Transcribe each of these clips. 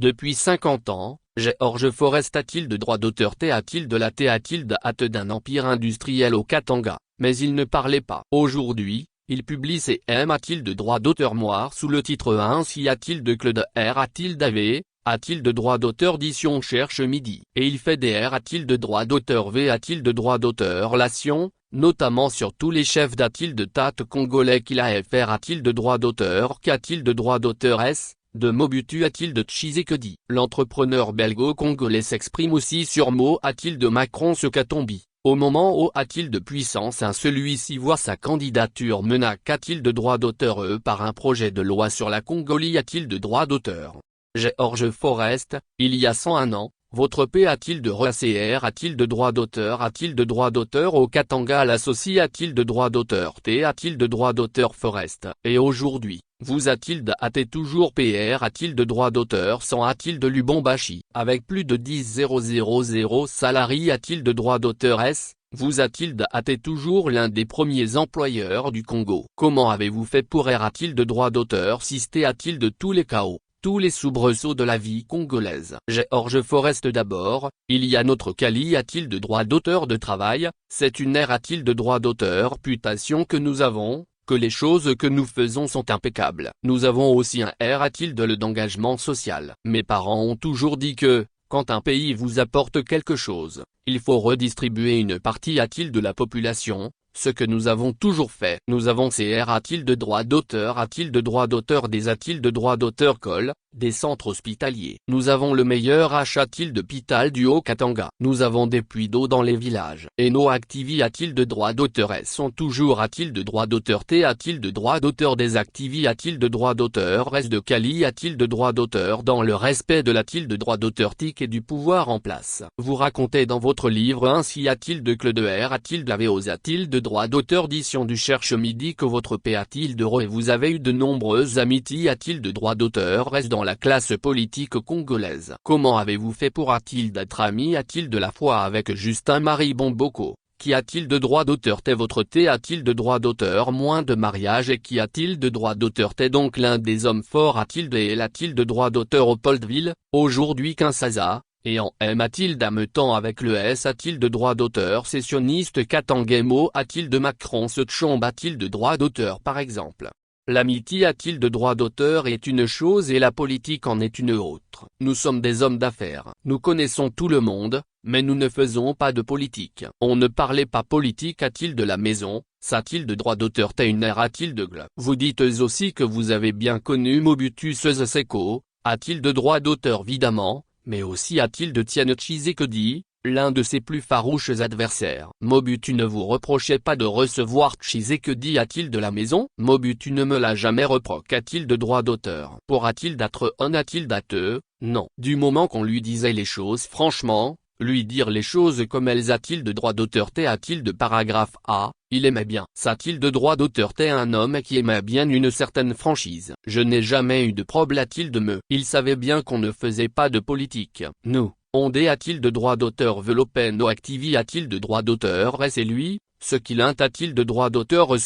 Depuis 50 ans, George Forest a-t-il de droit d'auteur a-t-il de la a-t-il hâte d'un empire industriel au Katanga, mais il ne parlait pas. Aujourd'hui, il publie ses a-t-il de droit d'auteur Moire sous le titre ainsi a-t-il de Claude R a-t-il d'AV, a-t-il de droit d'auteur Dition cherche midi. Et il fait des a-t-il de droit d'auteur V a-t-il de droit d'auteur Lation, notamment sur tous les chefs d'A-t-il de Tate congolais qu'il a FR a-t-il de droit d'auteur qu'a-t-il de droit d'auteur S, de Mobutu a-t-il de Tshisekedi. L'entrepreneur belgo-congolais s'exprime aussi sur mot a-t-il de Macron ce Katombi. Au moment où a-t-il de puissance celui-ci voit sa candidature mena qu'a-t-il de droit d'auteur par un projet de loi sur la Congolie a-t-il de droit d'auteur. George Forest, il y a 101 ans, votre P a-t-il de RACR a-t-il de droit d'auteur a-t-il de droit d'auteur au Katanga l'associé a-t-il de droit d'auteur T a-t-il de droit d'auteur Forest. Et aujourd'hui, vous a-t-il de AT toujours PR a-t-il de droit d'auteur sans a-t-il de Lubumbashi. Avec plus de 10 000 salariés a-t-il de droit d'auteur S, vous a-t-il de AT toujours l'un des premiers employeurs du Congo. Comment avez-vous fait pour R a-t-il de droit d'auteur si T a-t-il de tous les chaos, tous les soubresauts de la vie congolaise. George Forest d'abord, il y a notre Kali a-t-il de droit d'auteur de travail, c'est une ère a-t-il de droit d'auteur réputation que nous avons, que les choses que nous faisons sont impeccables. Nous avons aussi un R a-t-il de d'engagement social. Mes parents ont toujours dit que, quand un pays vous apporte quelque chose, il faut redistribuer une partie a-t-il de la population, ce que nous avons toujours fait. Nous avons ces R a-t-il de droit d'auteur a-t-il de droit d'auteur des a-t-il de droit d'auteur Col, des centres hospitaliers. Nous avons le meilleur H a-t-il de Pital du Haut-Katanga. Nous avons des puits d'eau dans les villages. Et nos activis a-t-il de droit d'auteur S sont toujours a-t-il de droit d'auteur T a-t-il de droit d'auteur des activis a-t-il de droit d'auteur S de Kali a-t-il de droit d'auteur dans le respect de l'a-t-il de droit d'auteur TIC et du pouvoir en place. Vous racontez dans votre livre ainsi a-t-il de Claude R a-t-il de la VOS a-t-il de droit d'auteur Dition du cherche midi que votre P a-t-il de re et vous avez eu de nombreuses amitiés a-t-il de droit d'auteur S dans la classe politique congolaise. Comment avez-vous fait pour a-t-il d'être ami a-t-il de la foi avec Justin-Marie Bomboko, qui a-t-il de droit d'auteur T votre T a-t-il de droit d'auteur moins de mariage et qui a-t-il de droit d'auteur T donc l'un des hommes forts a-t-il de et a-t-il de droit d'auteur au Poldville, aujourd'hui Kinshasa. Et en M a-t-il d'ametan avec le S a-t-il de droit d'auteur sessionniste Katangemo a-t-il de Macron ce Tchombe a-t-il de droit d'auteur par exemple. L'amitié a-t-il de droit d'auteur est une chose et la politique en est une autre. Nous sommes des hommes d'affaires. Nous connaissons tout le monde, mais nous ne faisons pas de politique. On ne parlait pas politique a-t-il de la maison, ça-t-il de droit d'auteur T une a-t-il de gl. Vous dites aussi que vous avez bien connu Mobutu Sese Seko, a-t-il de droit d'auteur évidemment. Mais aussi a-t-il de Tian Tshisekedi, l'un de ses plus farouches adversaires. Mobutu ne vous reprochait pas de recevoir Tshisekedi a-t-il de la maison. Mobutu ne me l'a jamais reproché a-t-il de droit d'auteur. Pour a-t-il d'être un a-t-il d'ateux, non. Du moment qu'on lui disait les choses franchement, lui dire les choses comme elles a-t-il de droit d'auteur T a-t-il de paragraphe A, il aimait bien. Ça-t-il de droit d'auteur T un homme qui aimait bien une certaine franchise. Je n'ai jamais eu de problème a-t-il de me. Il savait bien qu'on ne faisait pas de politique. Nous, on dé a-t-il de droit d'auteur Velopeno activi a-t-il de droit d'auteur et c'est lui, ce qu'il a-t-il de droit d'auteur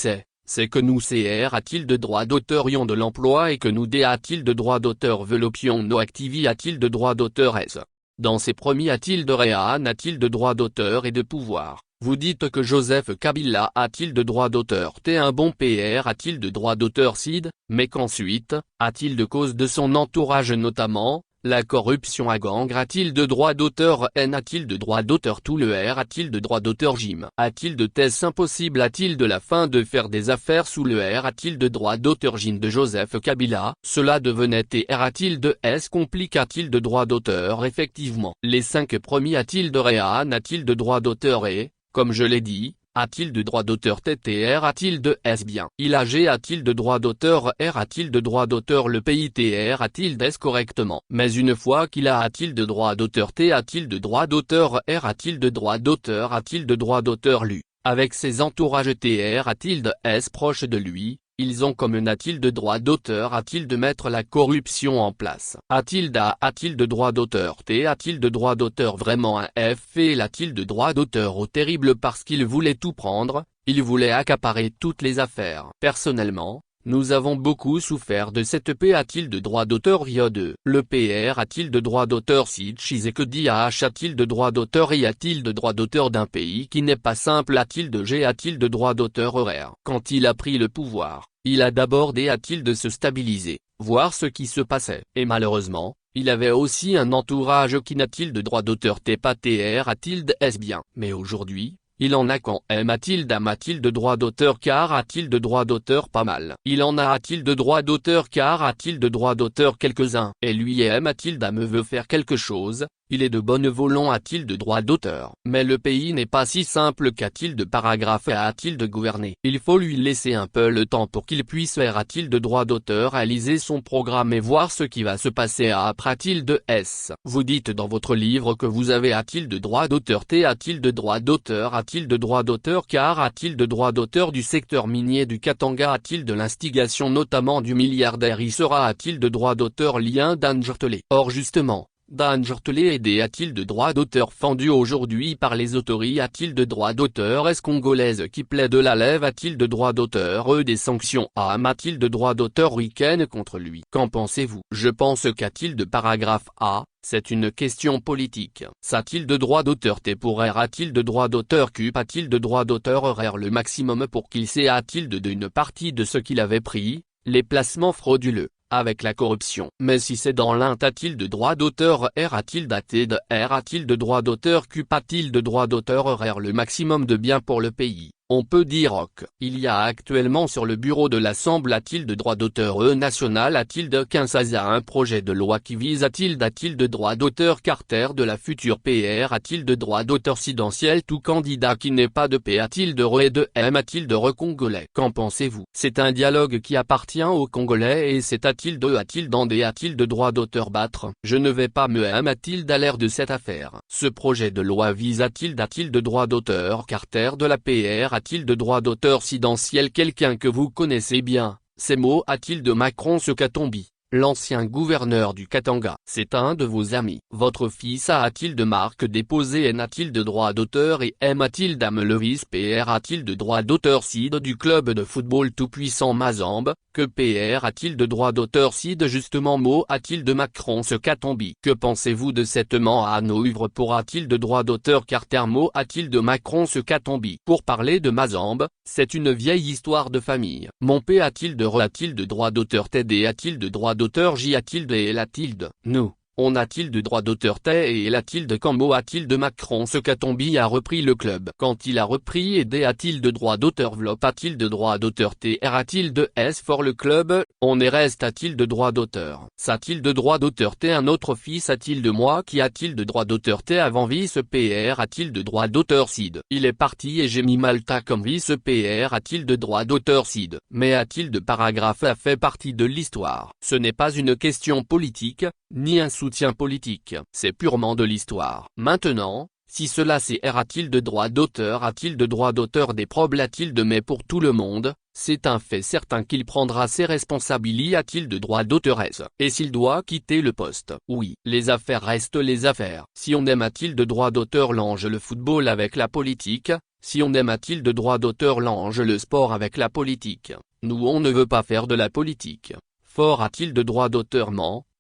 c'est que nous CR a-t-il de droit d'auteur ion de l'emploi et que nous D a-t-il de droit d'auteur Velopion no activi a-t-il de droit d'auteur S. Dans ses premiers a-t-il de Réan a-t-il de droit d'auteur et de pouvoir. Vous dites que Joseph Kabila a-t-il de droit d'auteur T un bon PR a-t-il de droit d'auteur CID, mais qu'ensuite, a-t-il de cause de son entourage notamment, la corruption à Gangre a-t-il de droit d'auteur N a-t-il de droit d'auteur tout le R a-t-il de droit d'auteur Jim a-t-il de thèse impossible a-t-il de la fin de faire des affaires sous le R a-t-il de droit d'auteur Jim de Joseph Kabila cela devenait TR a-t-il de S complique a-t-il de droit d'auteur effectivement. Les 5 premiers a-t-il de Réan a-t-il de droit d'auteur et, comme je l'ai dit, a-t-il de droit d'auteur TTR a-t-il de S bien. ILAG a-t-il de droit d'auteur R a-t-il de droit d'auteur le pays TR a-t-il d'S correctement. Mais une fois qu'il a-t-il de droit d'auteur T a-t-il de droit d'auteur R a-t-il de droit d'auteur a-t-il de droit d'auteur LU. Avec ses entourages TR a-t-il de S proche de lui, ils ont comme a-t-il de droit d'auteur a-t-il de mettre la corruption en place. A-t-il de droit d'auteur T a-t-il de droit d'auteur vraiment un F et a-t-il de droit d'auteur au terrible parce qu'il voulait tout prendre, il voulait accaparer toutes les affaires. Personnellement, Nous avons beaucoup souffert de cette paix a-t-il de droit d'auteur Rio 2. Le PR a-t-il de droit d'auteur si Tshisekedi que dit a-t-il de droit d'auteur y a-t-il de droit d'auteur d'un pays qui n'est pas simple a-t-il de G a-t-il de droit d'auteur horaire. Quand il a pris le pouvoir, il a d'abord dit a-t-il de se stabiliser, voir ce qui se passait. Et malheureusement, il avait aussi un entourage qui n'a-t-il de droit d'auteur pas TR a-t-il de est bien. Mais aujourd'hui, il en a quand même a-t-il de droit d'auteur car a-t-il de droit d'auteur pas mal. Il en a-t-il de droit d'auteur car a-t-il de droit d'auteur quelques-uns. Et lui a-t-il me veut faire quelque chose, il est de bonne volonté a-t-il de droit d'auteur. Mais le pays n'est pas si simple qu'a-t-il de paragraphe a-t-il de gouverner. Il faut lui laisser un peu le temps pour qu'il puisse faire a-t-il de droit d'auteur réaliser son programme et voir ce qui va se passer après a-t-il de S. Vous dites dans votre livre que vous avez a-t-il de droit d'auteur a-t-il de droit d'auteur a-t-il de droit d'auteur car a-t-il de droit d'auteur du secteur minier du Katanga a-t-il de l'instigation notamment du milliardaire y sera a-t-il de droit d'auteur lien d'Angertele. Or justement, Dangertele a-t-il de droit d'auteur fendu aujourd'hui par les autorités a-t-il de droit d'auteur est-ce congolaise qui plaide la lève a-t-il de droit d'auteur des sanctions a-t-il de droit d'auteur week-end contre lui. Qu'en pensez-vous? Je pense qu'a-t-il de paragraphe A, c'est une question politique. S'a-t-il de droit d'auteur pour R a-t-il de droit d'auteur Q a-t-il de droit d'auteur horaire le maximum pour qu'il sait a-t-il de une partie de ce qu'il avait pris, les placements frauduleux avec la corruption. Mais si c'est dans l'un a-t-il de droit d'auteur R a-t-il daté de R a-t-il de droit d'auteur Q a-t-il de droit d'auteur horaire le maximum de bien pour le pays. On peut dire OK. Il y a actuellement sur le bureau de l'Assemblée a-t-il de droit d'auteur national a-t-il de 15 à un projet de loi qui vise a-t-il de droit d'auteur Carter de la future PR a-t-il de droit d'auteur présidentiel tout candidat qui n'est pas de P a-t-il de RE et de M a-t-il de recongolais. Qu'en pensez-vous? C'est un dialogue qui appartient aux Congolais et c'est a-t-il de droit d'auteur battre. Je ne vais pas me a-t-il d'aller de cette affaire. Ce projet de loi vise a-t-il de droit d'auteur Carter de la PR a-t-il de droit d'auteur présidentiel quelqu'un que vous connaissez bien, ces mots a-t-il de Macron ce Katombi, l'ancien gouverneur du Katanga. C'est un de vos amis. Votre fils a-t-il de marque déposée n'a-t-il de droit d'auteur et M a-t-il le vice PR a-t-il de droit d'auteur CID du club de football tout-puissant Mazembe, que PR a-t-il de droit d'auteur CID justement mot a-t-il de Macron ce Katombi. Que pensez-vous de cette man à nos œuvres pour a-t-il de droit d'auteur Carter mot a-t-il de Macron ce Katombi. Pour parler de Mazembe, c'est une vieille histoire de famille. Mon P a-t-il de droit d'auteur TD a-t-il de droit d'auteur J a-t-il de et a-t-il de nous. On a-t-il de droit d'auteur et a-t-il de Cambo a-t-il de Macron ce Katombi a repris le club. Quand il a repris et a-t-il de droit d'auteur Vlop a-t-il de droit d'auteur TR a-t-il de S for le club, on est reste a-t-il de droit d'auteur. S'a-t-il de droit d'auteur T un autre fils a-t-il de moi qui a-t-il de droit d'auteur T avant vice PR a-t-il de droit d'auteur CID. Il est parti et j'ai mis Malta comme vice PR a-t-il de droit d'auteur CID. Mais a-t-il de paragraphe A fait partie de l'histoire. Ce n'est pas une question politique, ni un soutien politique, c'est purement de l'histoire. Maintenant, si cela c'est R a-t-il de droit d'auteur a-t-il de droit d'auteur des problèmes a-t-il de mais pour tout le monde, c'est un fait certain qu'il prendra ses responsabilités a-t-il de droit d'auteur et s'il doit quitter le poste. Oui, les affaires restent les affaires. Si on aime a-t-il de droit d'auteur l'ange le football avec la politique, si on aime a-t-il de droit d'auteur l'ange le sport avec la politique, nous on ne veut pas faire de la politique. Fort a-t-il de droit d'auteur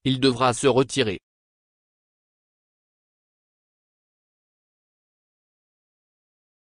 il devra se retirer.